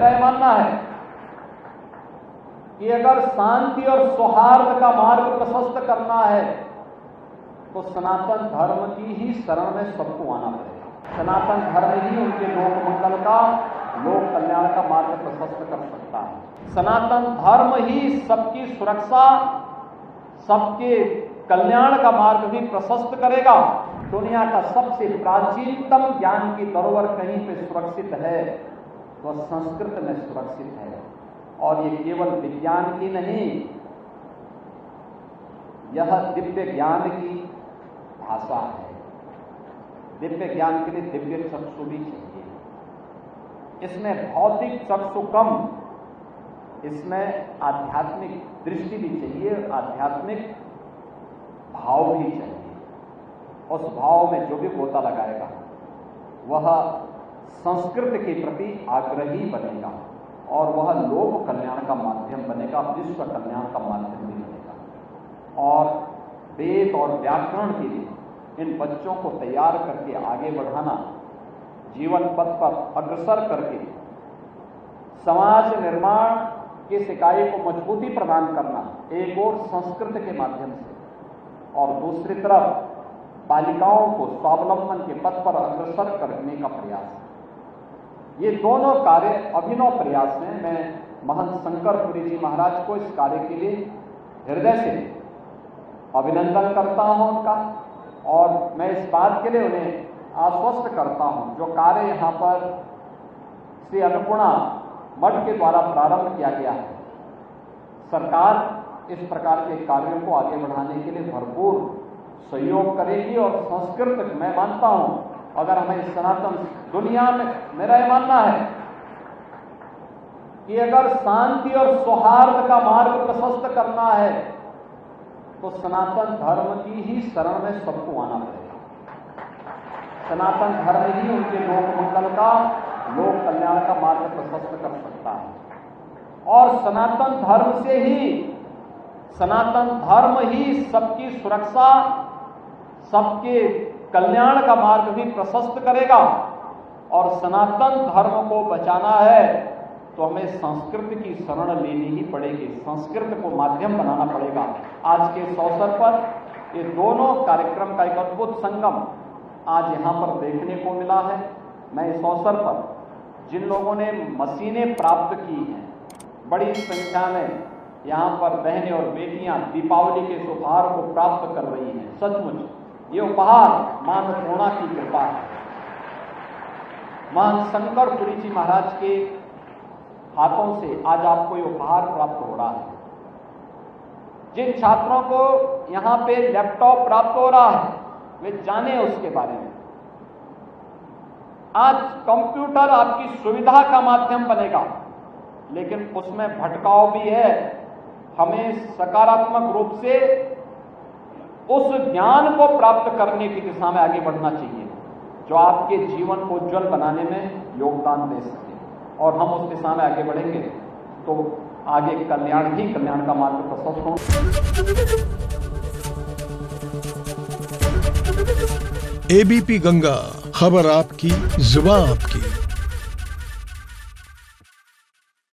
मेरा यह मानना है कि अगर शांति और सौहार्द का मार्ग प्रशस्त करना है तो सनातन धर्म की ही शरण में सबको आना पड़ेगा। सनातन धर्म ही उनके लोक मंगल का, लोक कल्याण का मार्ग प्रशस्त कर सकता है। सनातन धर्म ही सबकी सुरक्षा, सबके कल्याण का मार्ग भी प्रशस्त करेगा। दुनिया का सबसे प्राचीनतम ज्ञान की धरोहर कहीं पे सुरक्षित है तो संस्कृत में सुरक्षित है। और ये केवल विज्ञान की नहीं, यह दिव्य ज्ञान की भाषा है। दिव्य ज्ञान के लिए दिव्य चक्षु भी चाहिए। इसमें भौतिक चक्षु कम, इसमें आध्यात्मिक दृष्टि भी चाहिए, आध्यात्मिक भाव भी चाहिए। उस भाव में जो भी गोता लगाएगा वह संस्कृत के प्रति आग्रही बनेगा और वह लोक कल्याण का माध्यम बनेगा, विश्व कल्याण का माध्यम भी बनेगा। और वेद और व्याकरण के लिए इन बच्चों को तैयार करके आगे बढ़ाना, जीवन पथ पर अग्रसर करके समाज निर्माण के सिकाई को मजबूती प्रदान करना, एक और संस्कृत के माध्यम से, और दूसरी तरफ बालिकाओं को स्वावलंबन के पथ पर अग्रसर करने का प्रयास है। ये दोनों कार्य अभिनव प्रयास हैं। मैं महंत शंकरपुरी जी महाराज को इस कार्य के लिए हृदय से अभिनंदन करता हूं उनका, और मैं इस बात के लिए उन्हें आश्वस्त करता हूं जो कार्य यहाँ पर श्री अन्नपूर्णा मठ के द्वारा प्रारंभ किया गया है, सरकार इस प्रकार के कार्यों को आगे बढ़ाने के लिए भरपूर सहयोग करेगी। और संस्कृत, मैं मानता हूं, अगर हमें सनातन दुनिया में, मेरा यह मानना है कि अगर शांति और सौहार्द का मार्ग प्रशस्त करना है तो सनातन धर्म की ही शरण में सबको आना पड़ेगा। सनातन धर्म ही उनके लोक मंगल का, लोक कल्याण का मार्ग प्रशस्त कर सकता है। और सनातन धर्म ही सबकी सुरक्षा, सबके कल्याण का मार्ग भी प्रशस्त करेगा। और सनातन धर्म को बचाना है तो हमें संस्कृत की शरण लेनी ही पड़ेगी, संस्कृत को माध्यम बनाना पड़ेगा। आज के इस अवसर पर ये दोनों कार्यक्रम का एक अद्भुत संगम आज यहाँ पर देखने को मिला है। मैं इस अवसर पर जिन लोगों ने मशीनें प्राप्त की हैं, बड़ी संख्या में यहाँ पर बहनें और बेटियां दीपावली के इस उपहार को प्राप्त कर रही हैं। सचमुच ये उपहार मां अन्नपूर्णा की कृपा है। महंत शंकरपुरी जी महाराज के हाथों से आज आपको ये उपहार प्राप्त हो रहा है। जिन छात्रों को यहाँ पे लैपटॉप प्राप्त हो रहा है वे जाने उसके बारे में। आज कंप्यूटर आपकी सुविधा का माध्यम बनेगा, लेकिन उसमें भटकाव भी है। हमें सकारात्मक रूप से उस ज्ञान को प्राप्त करने की दिशा में आगे बढ़ना चाहिए जो आपके जीवन को उज्जवल बनाने में योगदान दे सके। और हम उस दिशा में आगे बढ़ेंगे तो आगे कल्याण ही कल्याण का मार्ग प्रशस्त हो। एबीपी गंगा, खबर आपकी, जुबान आपकी।